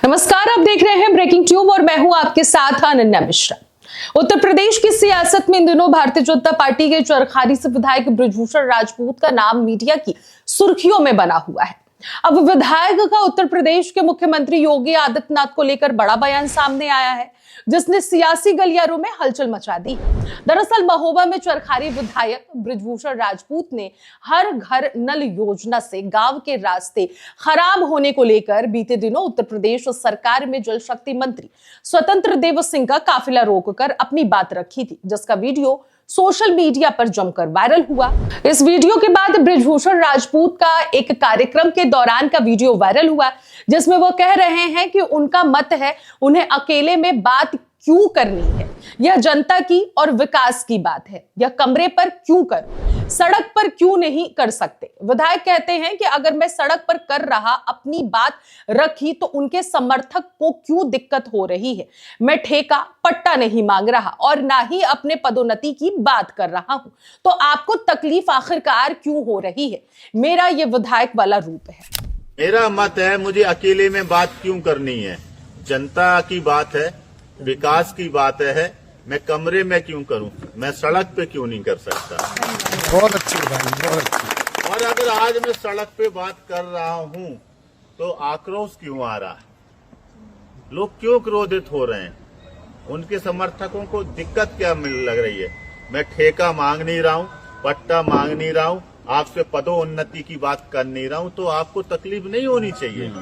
नमस्कार, आप देख रहे हैं ब्रेकिंग ट्यूब और मैं हूं आपके साथ अनन्या मिश्रा। उत्तर प्रदेश की सियासत में इन दिनों भारतीय जनता पार्टी के चरखारी से विधायक बृजभूषण राजपूत का नाम मीडिया की सुर्खियों में बना हुआ है। अब विधायक का उत्तर प्रदेश के मुख्यमंत्री योगी आदित्यनाथ को लेकर बड़ा बयान सामने आया है, जिसने सियासी गलियारों में हलचल मचा दी। दरअसल महोबा में चरखारी विधायक बृजभूषण राजपूत ने हर घर नल योजना से गांव के रास्ते खराब होने को लेकर बीते दिनों उत्तर प्रदेश सरकार में जल शक्ति मंत्री स्वतंत्र देव सिंह का काफिला रोककर अपनी बात रखी थी, जिसका वीडियो सोशल मीडिया पर जमकर वायरल हुआ। इस वीडियो के बाद बृजभूषण राजपूत का एक कार्यक्रम के दौरान का वीडियो वायरल हुआ, जिसमें वो कह रहे हैं कि उनका मत है, उन्हें अकेले में बात क्यों करनी है, यह जनता की और विकास की बात है, यह कमरे पर क्यों करूं, सड़क पर क्यों नहीं कर सकते। विधायक कहते हैं कि अगर मैं सड़क पर कर रहा अपनी बात रखी तो उनके समर्थक को क्यों दिक्कत हो रही है। मैं ठेका पट्टा नहीं मांग रहा और ना ही अपने पदोन्नति की बात कर रहा हूं, तो आपको तकलीफ आखिरकार क्यों हो रही है। मेरा ये विधायक वाला रूप है। मेरा मत है, मुझे अकेले में बात क्यों करनी है, जनता की बात है, विकास की बात है, मैं कमरे में क्यों करूं, मैं सड़क पे क्यों नहीं कर सकता। बहुत अच्छी भाई, बहुत अच्छी। और अगर आज मैं सड़क पे बात कर रहा हूं तो आक्रोश क्यों आ रहा है, लोग क्यों क्रोधित हो रहे हैं, उनके समर्थकों को दिक्कत क्या लग रही है। मैं ठेका मांग नहीं रहा हूं, पट्टा मांग नहीं रहा हूं, आपसे पदोन्नति की बात कर नहीं रहा हूं, तो आपको तकलीफ नहीं होनी चाहिए।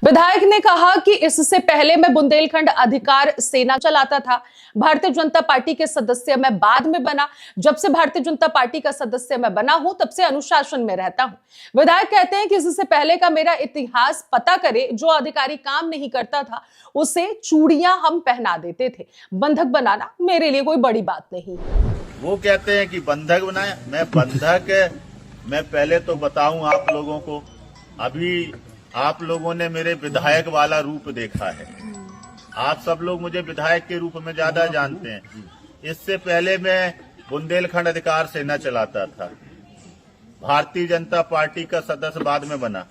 विधायक ने कहा कि इससे पहले मैं बुंदेलखंड अधिकार सेना चलाता था, भारतीय जनता पार्टी के सदस्य मैं बाद में बना। जब से भारतीय जनता पार्टी का सदस्य मैं बना हूं तब से अनुशासन में रहता हूं। विधायक कहते हैं कि इससे पहले का मेरा इतिहास पता करे, जो अधिकारी काम नहीं करता था उसे चूड़ियां हम पहना देते थे। बंधक बनाना मेरे लिए कोई बड़ी बात नहीं। वो कहते हैं कि बंधक बनाया, मैं पहले तो बताऊं आप लोगों को, अभी आप लोगों ने मेरे विधायक वाला रूप देखा है, आप सब लोग मुझे विधायक के रूप में ज्यादा जानते हैं। इससे पहले मैं बुंदेलखंड अधिकार सेना चलाता था, भारतीय जनता पार्टी का सदस्य बाद में बना,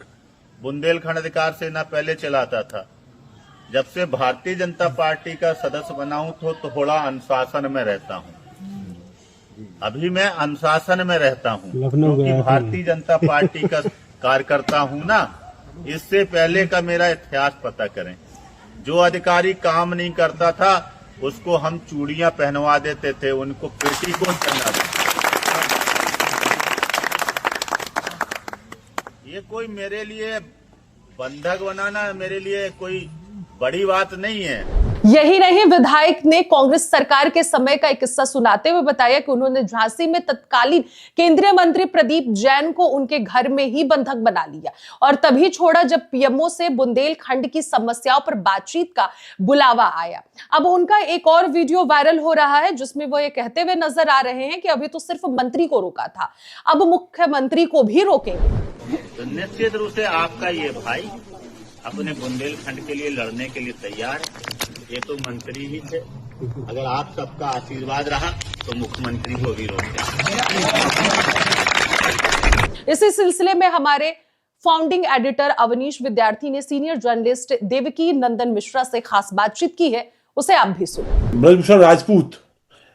बुंदेलखंड अधिकार सेना पहले चलाता था। जब से भारतीय जनता पार्टी का सदस्य बना हूं तो थोड़ा अनुशासन में रहता हूं। अभी मैं अनुशासन में रहता हूं क्योंकि भारतीय जनता पार्टी का कार्यकर्ता हूं ना। इससे पहले का मेरा इतिहास पता करें, जो अधिकारी काम नहीं करता था उसको हम चूड़ियां पहनवा देते थे, उनको पेटीकोट पहना देते। ये कोई मेरे लिए बंधक बनाना मेरे लिए कोई बड़ी बात नहीं है। यही नहीं, विधायक ने कांग्रेस सरकार के समय का एक किस्सा सुनाते हुए बताया कि उन्होंने झांसी में तत्कालीन केंद्रीय मंत्री प्रदीप जैन को उनके घर में ही बंधक बना लिया और तभी छोड़ा जब पीएमओ से बुंदेलखंड की समस्याओं पर बातचीत का बुलावा आया। अब उनका एक और वीडियो वायरल हो रहा है, जिसमें वो ये कहते हुए नजर आ रहे हैं कि अभी तो सिर्फ मंत्री को रोका था, अब मुख्यमंत्री को भी रोकेंगे। तो निश्चित रूप से आपका ये भाई अपने बुंदेलखंड के लिए लड़ने के लिए तैयार है। ये तो मंत्री ही थे, अगर आप सबका आशीर्वाद रहा तो मुख्यमंत्री को भी रोकेंगे। इसी सिलसिले में हमारे फाउंडिंग एडिटर अवनीश विद्यार्थी ने सीनियर जर्नलिस्ट देवकी नंदन मिश्रा से खास बातचीत की है, उसे आप भी सुनो। बृजभूषण राजपूत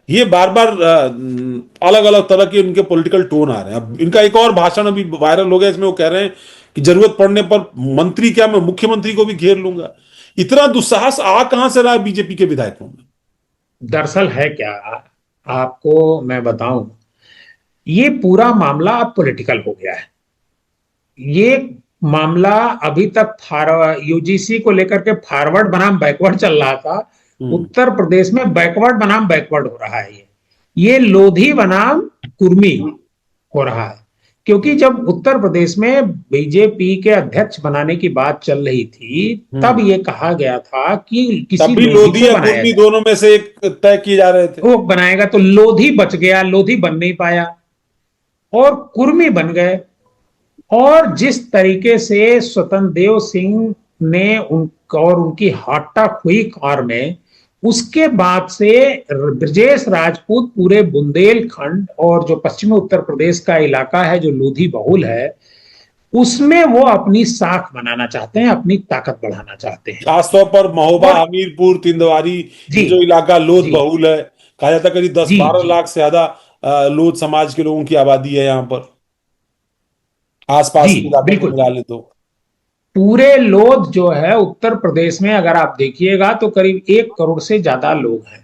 ये बार बार अलग अलग तरह के इनके पॉलिटिकल टोन आ रहे हैं। अब इनका एक और भाषण अभी वायरल हो गया, इसमें वो कह रहे हैं कि जरूरत पड़ने पर मंत्री क्या, मैं मुख्यमंत्री को भी घेर लूंगा। इतना दुस्साहस आ कहां से रहा है बीजेपी के विधायकों में? दरअसल है क्या, आपको मैं बताऊं, ये पूरा मामला अब पॉलिटिकल हो गया है। ये मामला अभी तक यूजीसी को लेकर के फॉरवर्ड बनाम बैकवर्ड चल रहा था, उत्तर प्रदेश में बैकवर्ड बनाम बैकवर्ड हो रहा है। ये लोधी बनाम कुर्मी हो रहा है, क्योंकि जब उत्तर प्रदेश में बीजेपी के अध्यक्ष बनाने की बात चल रही थी तब ये कहा गया था कि किसी लोधी या कुर्मी दोनों में से एक तय किए जा रहे थे, वो बनाएगा, तो लोधी बच गया, लोधी बन नहीं पाया और कुर्मी बन गए। और जिस तरीके से स्वतंत्र देव सिंह ने उनकी हाटक हुई कार में, उसके बाद से ब्रजेश राजपूत पूरे बुंदेलखंड और जो पश्चिमी उत्तर प्रदेश का इलाका है जो लोधी बहुल है, उसमें वो अपनी साख बनाना चाहते हैं, अपनी ताकत बढ़ाना चाहते हैं। खासतौर पर महोबा, और हमीरपुर, तिंदवारी, जी ये जो इलाका लोध जी बहुल है, कहा जाता है करीब दस जी बारह जी लाख से ज्यादा लोध समाज के लोगों की आबादी है यहाँ पर, आसपास जी के इलाकों को बिल्कुल। मिला ले तो। पूरे लोध जो है उत्तर प्रदेश में अगर आप देखिएगा तो करीब 1 करोड़ से ज्यादा लोग हैं।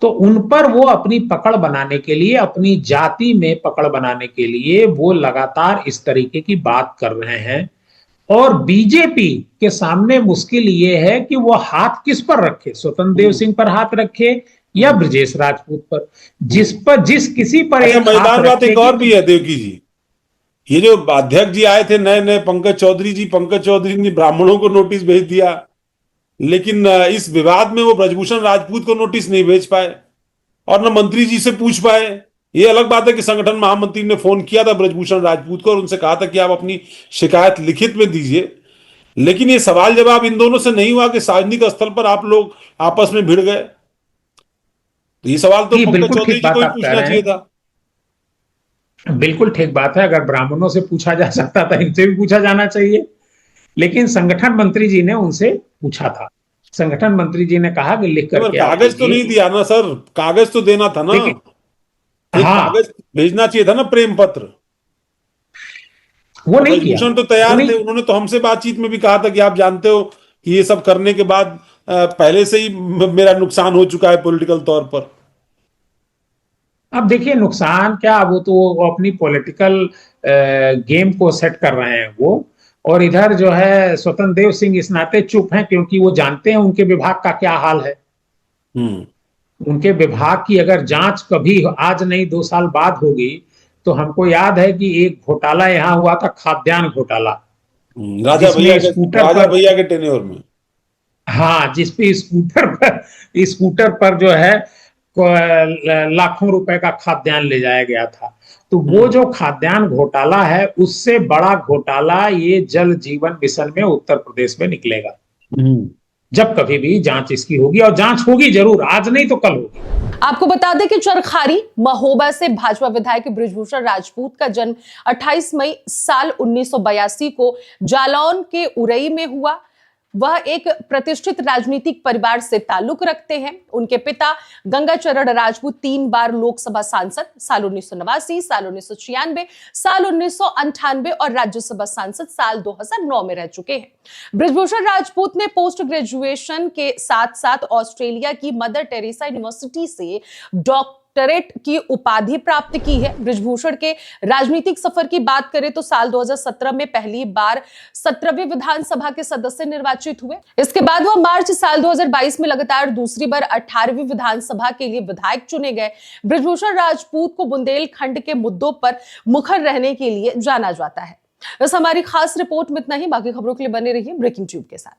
तो उन पर वो अपनी पकड़ बनाने के लिए, अपनी जाति में पकड़ बनाने के लिए वो लगातार इस तरीके की बात कर रहे हैं। और बीजेपी के सामने मुश्किल ये है कि वो हाथ किस पर रखे, स्वतंत्र देव हम्म, सिंह पर हाथ रखे या हम्म, ब्रजेश राजपूत पर। हम्म। जिस किसी पर अच्छा, एक हाथ मजेदार बात एक रखेगी और तो भी है देवकी जी, ये जो अध्यक्ष जी आए थे नए नए, पंकज चौधरी ने ब्राह्मणों को नोटिस भेज दिया, लेकिन इस विवाद में वो ब्रजभूषण राजपूत को नोटिस नहीं भेज पाए और न मंत्री जी से पूछ पाए। ये अलग बात है कि संगठन महामंत्री ने फोन किया था ब्रजभूषण राजपूत को और उनसे कहा था कि आप अपनी शिकायत लिखित में दीजिए, लेकिन ये सवाल जवाब इन दोनों से नहीं हुआ कि सार्वजनिक स्थल पर आप लोग आपस में भिड़ गए। तो ये सवाल तो जी पंकज बिल्कुल चौधरी ठीक जी को बात ही आप कह पूछना रहे चाहिए हैं। था। बिल्कुल ठीक बात है, अगर ब्राह्मणों से पूछा जा सकता था, इनसे भी पूछा जाना चाहिए। लेकिन संगठन मंत्री जी ने उनसे पूछा था। संगठन मंत्री जी ने कहा कि लिख नहीं, पर करके आप कागज तो नहीं दीजिए। दिया ना सर, कागज तो देना था ना, देखिए, एक हाँ, कागज भेजना चाहिए था ना, प्रेम पत्र। वो और नहीं किया। ब्रजभूषण तो वो तैयार नहीं थे, उन्होंने तो हमसे बातचीत में भी कहा था कि आप जानते हो कि ये सब करने के बाद पहले से ही मेरा नुकसान हो चुका है पॉलिटिकल तौर पर। अब देखिए नुकसान क्या, वो तो वो अपनी पॉलिटिकल गेम को सेट कर रहे हैं वो। और इधर जो है स्वतंत्र देव सिंह इस नाते चुप हैं क्योंकि वो जानते हैं उनके विभाग का क्या हाल है। हम्म। उनके विभाग की अगर जांच कभी आज नहीं 2 साल बाद होगी तो हमको याद है कि एक घोटाला यहां हुआ था, खाद्यान्न घोटाला, जिसमें स्कूटर राजा पर, भैया के टेन्योर में। हाँ, जिसपे स्कूटर पर जो है लाखों रुपए का खाद्यान्न ले जाया गया था। तो वो हम्म। जो खाद्यान्न घोटाला है उससे बड़ा घोटाला ये जल जीवन मिशन में उत्तर प्रदेश में निकलेगा, हम्म। जब कभी भी जांच इसकी होगी। और जांच होगी जरूर, आज नहीं तो कल होगी। आपको बता दें कि चरखारी महोबा से भाजपा विधायक बृजभूषण राजपूत का जन्म 28 मई साल 1982 को जालौन के उरई में हुआ। वह एक प्रतिष्ठित राजनीतिक परिवार से ताल्लुक रखते हैं। उनके पिता गंगाचरण राजपूत 3 बार लोकसभा सांसद, साल 1989, साल 1996, साल 1998 और राज्यसभा सांसद साल 2009 में रह चुके हैं। बृजभूषण राजपूत ने पोस्ट ग्रेजुएशन के साथ साथ ऑस्ट्रेलिया की मदर टेरेसा यूनिवर्सिटी से डॉक्टरेट की उपाधि प्राप्त की है। बृजभूषण के राजनीतिक सफर की बात करें तो साल 2017 में पहली बार 17वीं विधानसभा के सदस्य निर्वाचित हुए। इसके बाद वह मार्च साल 2022 में लगातार दूसरी बार 18वीं विधानसभा के लिए विधायक चुने गए। बृजभूषण राजपूत को बुंदेलखंड के मुद्दों पर मुखर रहने के लिए जाना जाता है। बस हमारी खास रिपोर्ट में इतना ही। बाकी खबरों के लिए बने रहिए ब्रेकिंग ट्यूब के साथ।